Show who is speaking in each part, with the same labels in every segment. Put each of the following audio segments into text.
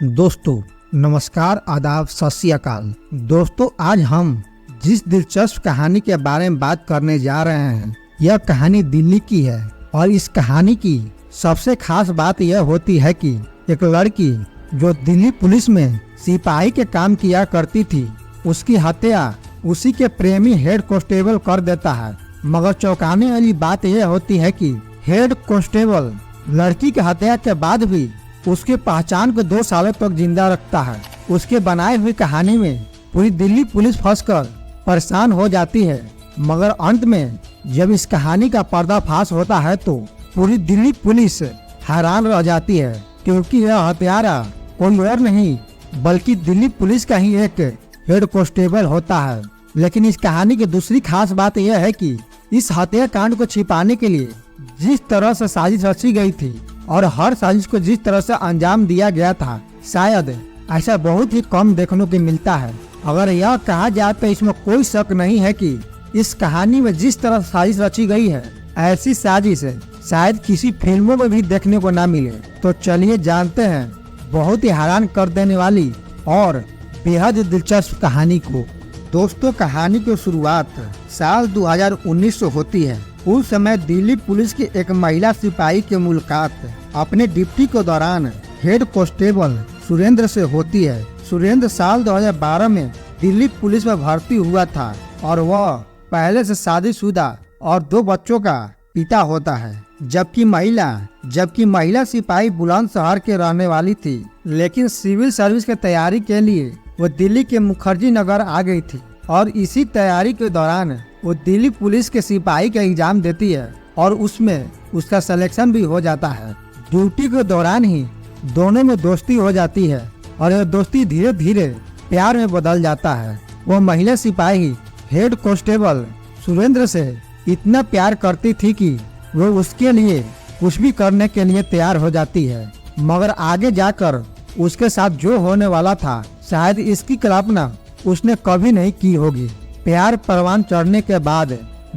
Speaker 1: दोस्तों नमस्कार, आदाब, सत श्री अकाल। दोस्तों आज हम जिस दिलचस्प कहानी के बारे में बात करने जा रहे हैं यह कहानी दिल्ली की है। और इस कहानी की सबसे खास बात यह होती है कि एक लड़की जो दिल्ली पुलिस में सिपाही के काम किया करती थी, उसकी हत्या उसी के प्रेमी हेड कांस्टेबल कर देता है। मगर चौंकाने वाली बात यह होती है कि हेड कांस्टेबल लड़की की हत्या के बाद भी उसकी पहचान को 2 सालों तक जिंदा रखता है। उसके बनाए हुई कहानी में पूरी दिल्ली पुलिस फंसकर परेशान हो जाती है। मगर अंत में जब इस कहानी का पर्दाफाश होता है तो पूरी दिल्ली पुलिस हैरान रह जाती है, क्योंकि यह हत्यारा कोई और नहीं बल्कि दिल्ली पुलिस का ही एक हेड कांस्टेबल होता है। लेकिन इस कहानी की दूसरी खास बात यह है कि इस हत्याकांड को छिपाने के लिए जिस तरह से साजिश रची गई थी और हर साजिश को जिस तरह से अंजाम दिया गया था, शायद ऐसा बहुत ही कम देखने को मिलता है। अगर यह कहा जाए तो इसमें कोई शक नहीं है कि इस कहानी में जिस तरह साजिश रची गई है, ऐसी साजिश शायद किसी फिल्मों में भी देखने को ना मिले। तो चलिए जानते हैं बहुत ही हैरान कर देने वाली और बेहद दिलचस्प कहानी को। दोस्तों कहानी की शुरुआत साल 2019 से होती है। उस समय दिल्ली पुलिस की एक महिला सिपाही की मुलाकात अपने ड्यूटी के दौरान हेड कांस्टेबल सुरेंद्र से होती है। सुरेंद्र साल 2012 में दिल्ली पुलिस में भर्ती हुआ था और वह पहले से शादीशुदा और 2 बच्चों का पिता होता है। जबकि महिला सिपाही बुलंदशहर के रहने वाली थी, लेकिन सिविल सर्विस की तैयारी के लिए वो दिल्ली के मुखर्जी नगर आ गई थी। और इसी तैयारी के दौरान वो दिल्ली पुलिस के सिपाही का एग्जाम देती है और उसमें उसका सिलेक्शन भी हो जाता है। ड्यूटी के दौरान ही दोनों में दोस्ती हो जाती है और यह दोस्ती धीरे धीरे प्यार में बदल जाता है। वो महिला सिपाही हेड कांस्टेबल सुरेंद्र से इतना प्यार करती थी कि वो उसके लिए कुछ भी करने के लिए तैयार हो जाती है। मगर आगे जाकर उसके साथ जो होने वाला था, शायद इसकी कल्पना उसने कभी नहीं की होगी। प्यार परवान चढ़ने के बाद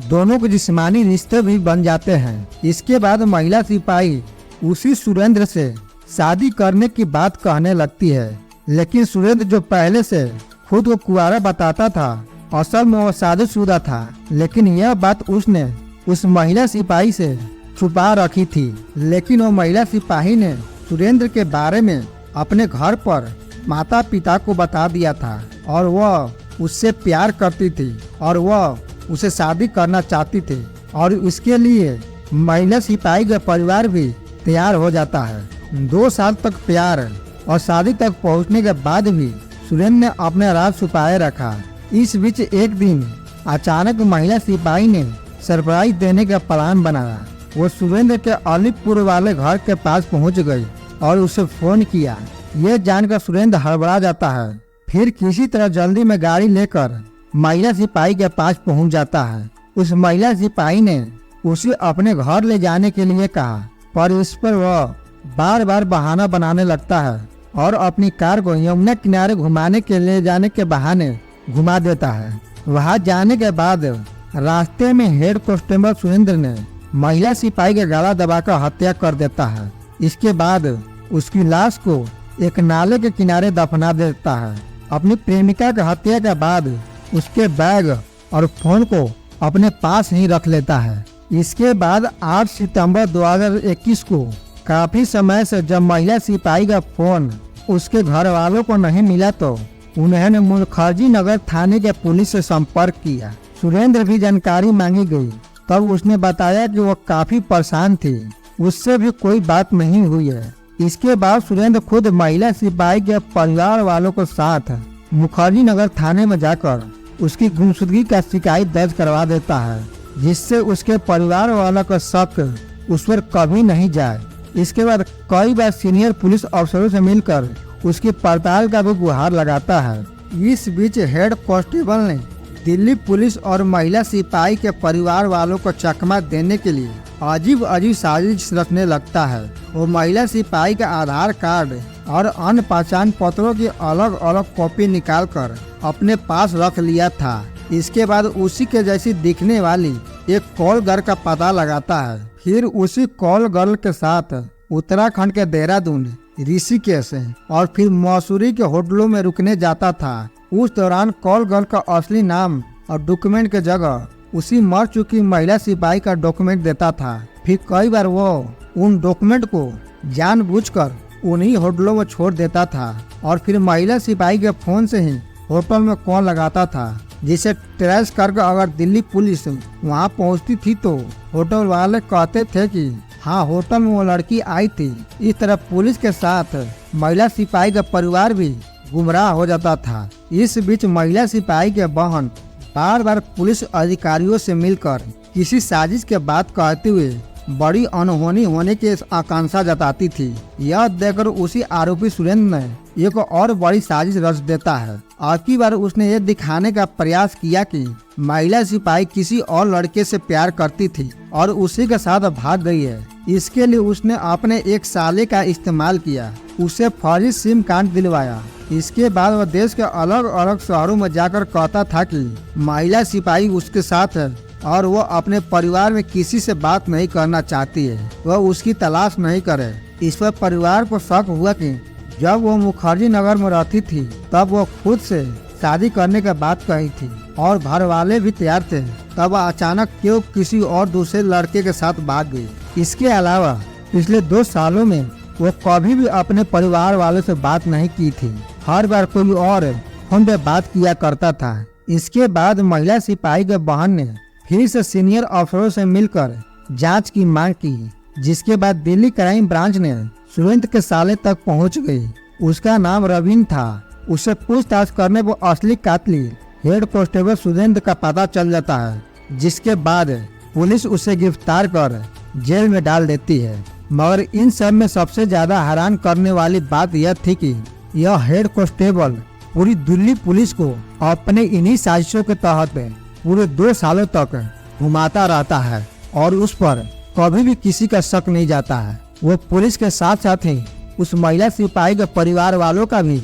Speaker 1: दोनों के जिस्मानी रिश्ते भी बन जाते हैं। इसके बाद महिला सिपाही उसी सुरेंद्र से शादी करने की बात कहने लगती है। लेकिन सुरेंद्र जो पहले से खुद को कुंवारा बताता था, असल में वो शादीशुदा था। लेकिन यह बात उसने उस महिला सिपाही से छुपा रखी थी। लेकिन वो महिला सिपाही ने सुरेंद्र के बारे में अपने घर पर माता पिता को बता दिया था और वह उससे प्यार करती थी और वह उसे शादी करना चाहती थी। और उसके लिए महिला सिपाही का परिवार भी तैयार हो जाता है। 2 साल तक प्यार और शादी तक पहुंचने के बाद भी सुरेंद्र ने अपना राज छुपाए रखा। इस बीच एक दिन अचानक महिला सिपाही ने सरप्राइज देने का प्लान बनाया। वो सुरेंद्र के अलीपुर वाले घर के पास पहुंच गई और उसे फोन किया। यह जानकर सुरेंद्र हड़बड़ा जाता है। फिर किसी तरह जल्दी में गाड़ी लेकर महिला सिपाही के पास पहुंच जाता है। उस महिला सिपाही ने उसे अपने घर ले जाने के लिए कहा, पर इस पर वह बार बार बहाना बनाने लगता है और अपनी कार को यमुना किनारे घुमाने के लिए जाने के बहाने घुमा देता है। वहां जाने के बाद रास्ते में हेड कांस्टेबल सुरेंद्र ने महिला सिपाही का गला दबाकर हत्या कर देता है। इसके बाद उसकी लाश को एक नाले के किनारे दफना देता है। अपनी प्रेमिका की हत्या के बाद उसके बैग और फोन को अपने पास ही रख लेता है। इसके बाद 8 सितंबर 2021 को काफी समय से जब महिला सिपाही का फोन उसके घर वालों को नहीं मिला तो उन्होंने मुखर्जी नगर थाने के पुलिस से संपर्क किया। सुरेंद्र भी जानकारी मांगी गई। तब उसने बताया कि वो काफी परेशान थी, उससे भी कोई बात नहीं हुई है। इसके बाद सुरेंद्र खुद महिला सिपाही के परिवार वालों के साथ मुखर्जी नगर थाने में जाकर उसकी गुमशुदगी का शिकायत दर्ज करवा देता है, जिससे उसके परिवार वालों का शक उस पर कभी नहीं जाए। इसके बाद कई बार सीनियर पुलिस अफसरों से मिलकर उसकी पड़ताल का भी गुहार लगाता है। इस बीच हेड कांस्टेबल ने दिल्ली पुलिस और महिला सिपाही के परिवार वालों को चकमा देने के लिए अजीब साजिश रचने लगता है। वो महिला सिपाही का आधार कार्ड और अन्य पहचान पत्रों की अलग अलग कॉपी निकालकर अपने पास रख लिया था। इसके बाद उसी के जैसी दिखने वाली एक कॉल गर्ल का पता लगाता है। फिर उसी कॉल गर्ल के साथ उत्तराखंड के देहरादून ऋषिकेश और फिर मसूरी के होटलों में रुकने जाता था। उस दौरान कॉल गर्ल का असली नाम और डॉक्यूमेंट के जगह उसी मर चुकी महिला सिपाही का डॉक्यूमेंट देता था। फिर कई बार वो उन डॉक्यूमेंट को जानबूझकर उन्हीं होटलों में छोड़ देता था और फिर महिला सिपाही के फोन से ही होटल में कॉल लगाता था, जिसे ट्रेस करके अगर दिल्ली पुलिस वहां पहुंचती थी तो होटल वाले कहते थे कि हाँ, होटल में वो लड़की आई थी। इस तरह पुलिस के साथ महिला सिपाही का परिवार भी गुमराह हो जाता था। इस बीच महिला सिपाही के बहन बार बार पुलिस अधिकारियों से मिलकर किसी साजिश के बात कहते हुए बड़ी अनहोनी होने की आकांक्षा जताती थी। यह देखकर उसी आरोपी सुरेंद्र ने एक और बड़ी साजिश रच देता है। अब की बार उसने ये दिखाने का प्रयास किया कि महिला सिपाही किसी और लड़के से प्यार करती थी और उसी के साथ भाग गई है। इसके लिए उसने अपने एक साले का इस्तेमाल किया, उसे फर्जी सिम कार्ड दिलवाया। इसके बाद वह देश के अलग अलग शहरों में जाकर कहता था कि महिला सिपाही उसके साथ है और वो अपने परिवार में किसी से बात नहीं करना चाहती है, वह उसकी तलाश नहीं करे। इस पर परिवार को शक हुआ कि जब वो मुखर्जी नगर में रहती थी तब वो खुद से शादी करने की बात कही थी और घर वाले भी तैयार थे। तब वह अचानक क्यों किसी और दूसरे लड़के के साथ भाग गई। इसके अलावा पिछले 2 सालों में वो कभी भी अपने परिवार वालों से बात नहीं की थी। हर बार कोई और फोन पे बात किया करता था। इसके बाद महिला सिपाही के बहन ने फिर से सीनियर अफसरों से मिलकर जांच की मांग की, जिसके बाद दिल्ली क्राइम ब्रांच ने सुरेंद्र के साले तक पहुंच गई। उसका नाम रवीन था। उसे पूछताछ करने पर असली कातिल हेड कांस्टेबल सुरेंद्र का पता चल जाता है, जिसके बाद पुलिस उसे गिरफ्तार कर जेल में डाल देती है। मगर इन सब में सबसे ज्यादा हैरान करने वाली बात यह थी कि यह हेड कांस्टेबल पूरी दिल्ली पुलिस को अपने इन्हीं साजिशों के तहत पूरे 2 सालों तक घुमाता रहता है और उस पर कभी भी किसी का शक नहीं जाता है। वो पुलिस के साथ साथ ही उस महिला सिपाही के परिवार वालों का भी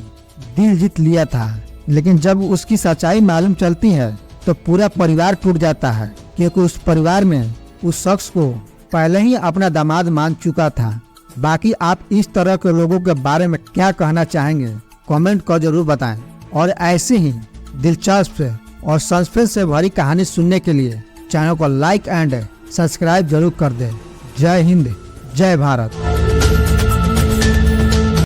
Speaker 1: दिल जीत लिया था। लेकिन जब उसकी सच्चाई मालूम चलती है तो पूरा परिवार टूट जाता है, क्योंकि उस परिवार में उस शख्स को पहले ही अपना दामाद मान चुका था। बाकी आप इस तरह के लोगों के बारे में क्या कहना चाहेंगे, कमेंट कर जरूर बताएं। और ऐसे ही दिलचस्प और सस्पेंस से भरी कहानी सुनने के लिए चैनल को लाइक एंड सब्सक्राइब जरूर कर दें। जय हिंद, जय भारत।